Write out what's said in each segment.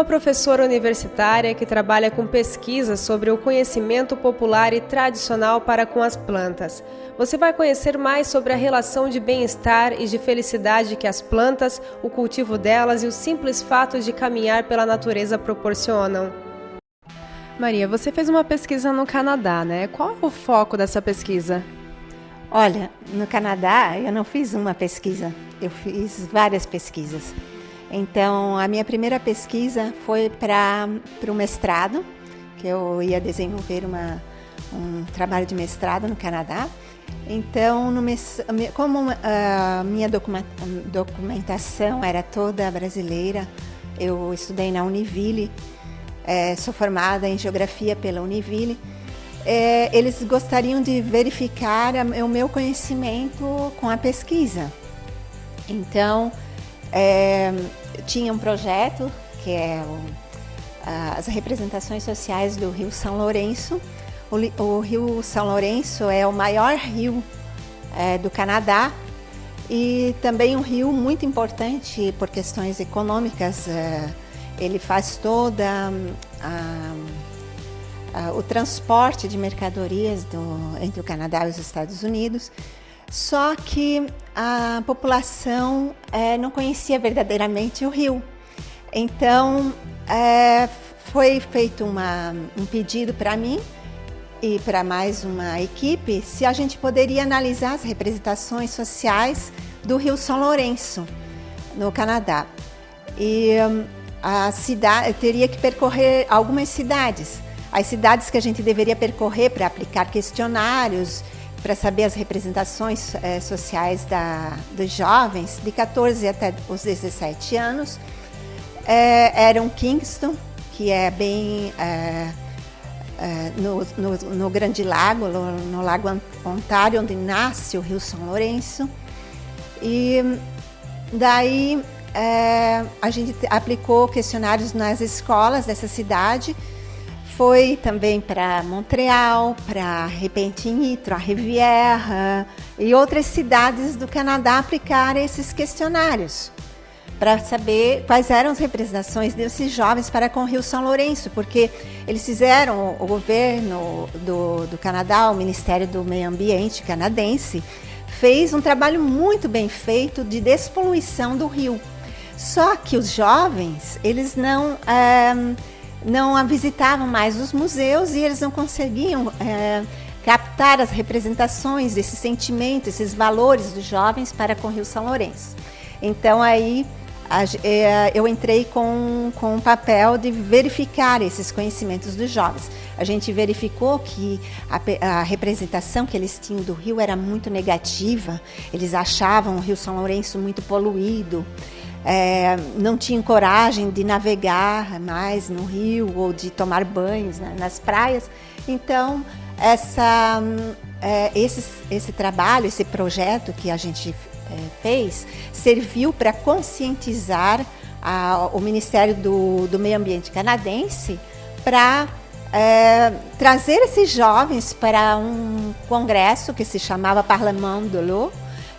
uma professora universitária que trabalha com pesquisa sobre o conhecimento popular e tradicional para com as plantas. Você vai conhecer mais sobre a relação de bem-estar e de felicidade que as plantas, o cultivo delas e o simples fato de caminhar pela natureza proporcionam. Maria, você fez uma pesquisa no Canadá, né? Qual é o foco dessa pesquisa? Olha, no Canadá eu não fiz uma pesquisa, eu fiz várias pesquisas. Então, a minha primeira pesquisa foi para o mestrado, que eu ia desenvolver um trabalho de mestrado no Canadá. Então, como a minha documentação era toda brasileira, eu estudei na Univille, sou formada em Geografia pela Univille. Eles gostariam de verificar o meu conhecimento com a pesquisa. Então, tinha um projeto que é as representações sociais do Rio São Lourenço. O Rio São Lourenço é o maior rio do Canadá e também um rio muito importante por questões econômicas. Ele faz toda o transporte de mercadorias entre o Canadá e os Estados Unidos. Só que a população não conhecia verdadeiramente o rio. Então, foi feito um pedido para mim e para mais uma equipe se a gente poderia analisar as representações sociais do Rio São Lourenço, no Canadá. E a cidade teria que percorrer algumas cidades. As cidades que a gente deveria percorrer para aplicar questionários, para saber as representações sociais dos jovens de 14 até os 17 anos, eram Kingston, que é bem no Grande Lago, no Lago Ontário, onde nasce o Rio São Lourenço. E daí a gente aplicou questionários nas escolas dessa cidade. Foi também para Montreal, para Repentigny, Trois-Rivières e outras cidades do Canadá aplicar esses questionários para saber quais eram as representações desses jovens para com o Rio São Lourenço, porque eles fizeram, o governo do Canadá, o Ministério do Meio Ambiente canadense, fez um trabalho muito bem feito de despoluição do rio. Só que os jovens, eles não visitavam mais os museus e eles não conseguiam captar as representações desses sentimentos, esses valores dos jovens para com o Rio São Lourenço. Então aí eu entrei com o papel de verificar esses conhecimentos dos jovens. A gente verificou que a representação que eles tinham do rio era muito negativa, eles achavam o Rio São Lourenço muito poluído. Não tinham coragem de navegar mais no rio ou de tomar banhos nas praias. Então, esse trabalho, esse projeto que a gente fez, serviu para conscientizar o Ministério do Meio Ambiente canadense para trazer esses jovens para um congresso que se chamava Parlement de l'Eau,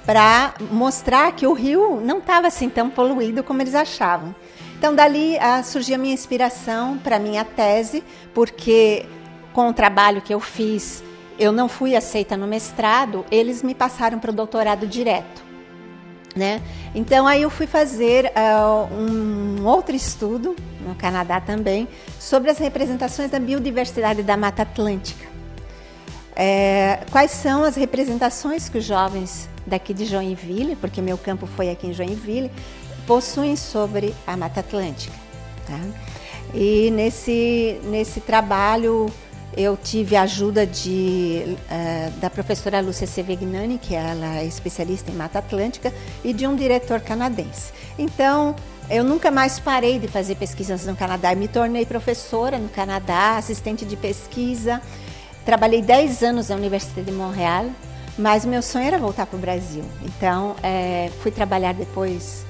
para mostrar que o rio não estava assim tão poluído como eles achavam. Então, dali surgiu a minha inspiração para a minha tese, porque com o trabalho que eu fiz, eu não fui aceita no mestrado, eles me passaram para o doutorado direto, né? Então, aí eu fui fazer um outro estudo, no Canadá também, sobre as representações da biodiversidade da Mata Atlântica. Quais são as representações que os jovens daqui de Joinville, porque meu campo foi aqui em Joinville, possuem sobre a Mata Atlântica, tá? E nesse trabalho eu tive a ajuda da professora Lúcia Sevignani, que ela é especialista em Mata Atlântica, e de um diretor canadense. Então, eu nunca mais parei de fazer pesquisas no Canadá. Eu me tornei professora no Canadá, assistente de pesquisa. Trabalhei 10 anos na Universidade de Montreal, mas meu sonho era voltar para o Brasil. Então, fui trabalhar depois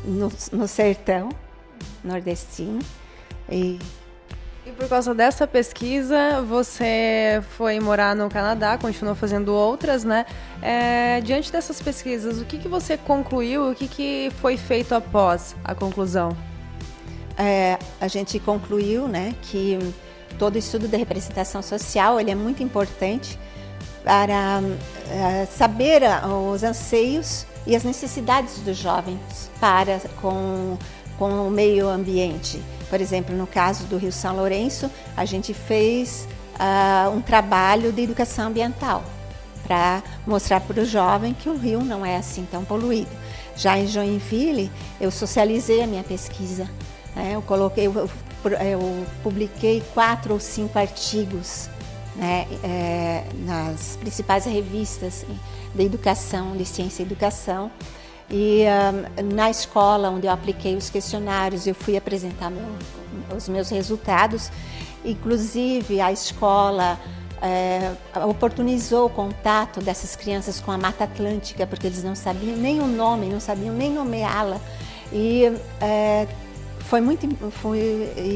no sertão nordestino. E por causa dessa pesquisa, você foi morar no Canadá, continuou fazendo outras, né? Diante dessas pesquisas, o que você concluiu, o que foi feito após a conclusão? a gente concluiu, né, que todo estudo de representação social ele é muito importante para saber os anseios e as necessidades dos jovens com o meio ambiente. Por exemplo, no caso do Rio São Lourenço, a gente fez um trabalho de educação ambiental para mostrar para o jovem que o rio não é assim tão poluído. Já em Joinville, eu socializei a minha pesquisa. Eu publiquei 4 ou 5 artigos, né, nas principais revistas de educação, de ciência e educação. E na escola onde eu apliquei os questionários, eu fui apresentar os meus resultados. Inclusive, a escola oportunizou o contato dessas crianças com a Mata Atlântica, porque eles não sabiam nem o nome, não sabiam nem nomeá-la. E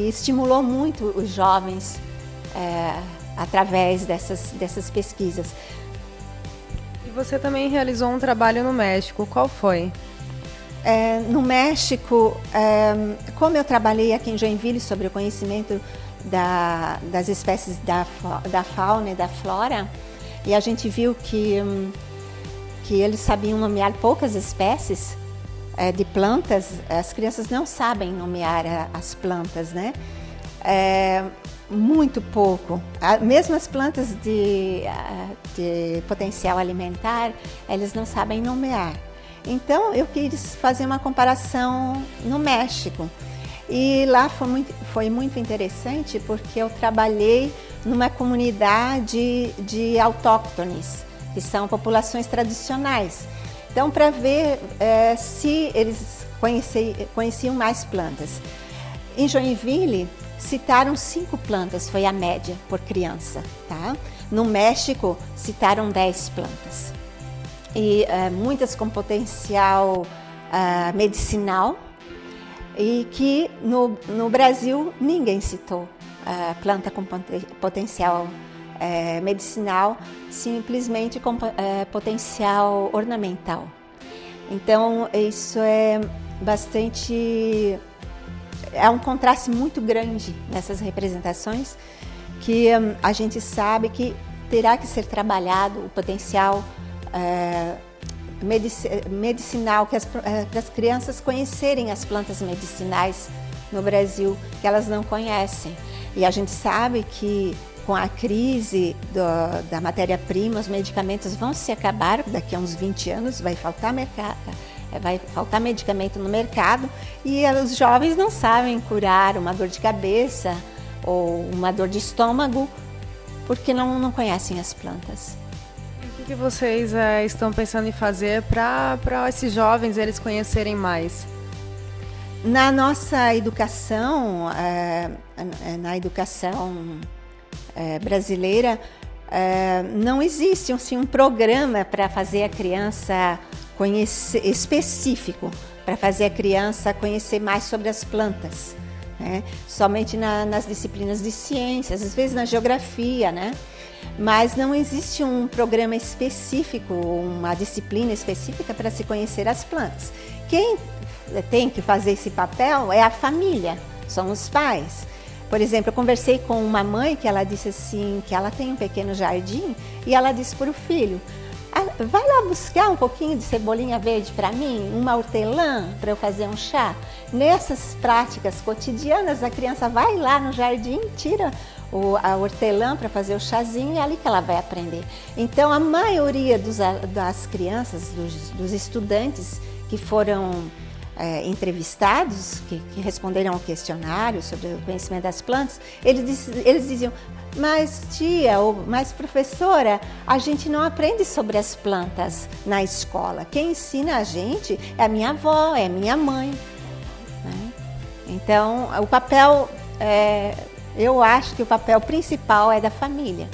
estimulou muito os jovens através dessas pesquisas. E você também realizou um trabalho no México, qual foi? No México, como eu trabalhei aqui em Joinville sobre o conhecimento das espécies da fauna e da flora, e a gente viu que eles sabiam nomear poucas espécies de plantas. As crianças não sabem nomear as plantas, né? Muito pouco. Mesmo as plantas de potencial alimentar, eles não sabem nomear. Então, eu quis fazer uma comparação no México. E lá foi muito interessante porque eu trabalhei numa comunidade de autóctones, que são populações tradicionais. Então, para ver se eles conheciam mais plantas. Em Joinville, citaram 5 plantas, foi a média por criança, tá? No México, citaram 10 plantas. E muitas com potencial medicinal, e que no Brasil ninguém citou planta com potencial medicinal, simplesmente com potencial ornamental. Então, isso é um contraste muito grande nessas representações, que a gente sabe que terá que ser trabalhado o potencial medicinal, que as crianças conhecerem as plantas medicinais no Brasil, que elas não conhecem. E a gente sabe que com a crise da matéria-prima, os medicamentos vão se acabar, daqui a uns 20 anos vai faltar medicamento no mercado, e os jovens não sabem curar uma dor de cabeça ou uma dor de estômago, porque não conhecem as plantas. O que vocês estão pensando em fazer para esses jovens eles conhecerem mais? Na nossa educação, na educação brasileira, não existe assim, um programa para fazer a criança conhecer, específico, para fazer a criança conhecer mais sobre as plantas, né? Somente nas disciplinas de ciências, às vezes na geografia, né? Mas não existe um programa específico, uma disciplina específica para se conhecer as plantas. Quem tem que fazer esse papel é a família, são os pais. Por exemplo, eu conversei com uma mãe que ela disse assim, que ela tem um pequeno jardim, e ela disse para o filho: vai lá buscar um pouquinho de cebolinha verde para mim, uma hortelã para eu fazer um chá. Nessas práticas cotidianas, a criança vai lá no jardim, tira a hortelã para fazer o chazinho, e é ali que ela vai aprender. Então, a maioria das crianças, dos estudantes que foram entrevistados, que responderam ao questionário sobre o conhecimento das plantas, eles diziam: mas tia, ou mas professora, a gente não aprende sobre as plantas na escola. Quem ensina a gente é a minha avó, é a minha mãe, né? Então, o papel, eu acho que o papel principal é da família.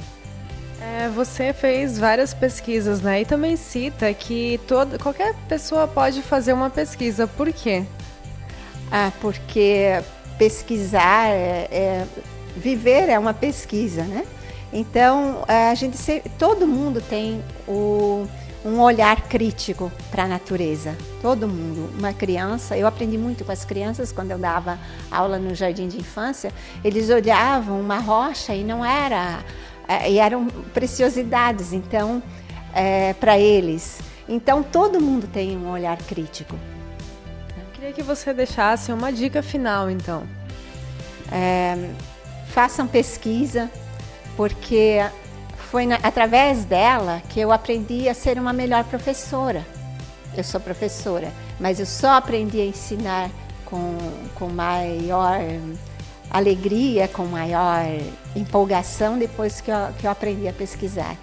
Você fez várias pesquisas, né? E também cita que qualquer pessoa pode fazer uma pesquisa. Por quê? Porque pesquisar, viver é uma pesquisa, né? Então, todo mundo tem o um olhar crítico para a natureza. Todo mundo, uma criança, eu aprendi muito com as crianças quando eu dava aula no jardim de infância, eles olhavam uma rocha e não era, e eram preciosidades, então, para eles. Então, todo mundo tem um olhar crítico. Eu queria que você deixasse uma dica final, então. Façam pesquisa, porque foi através dela que eu aprendi a ser uma melhor professora. Eu sou professora, mas eu só aprendi a ensinar com maior alegria, com maior empolgação depois que eu aprendi a pesquisar.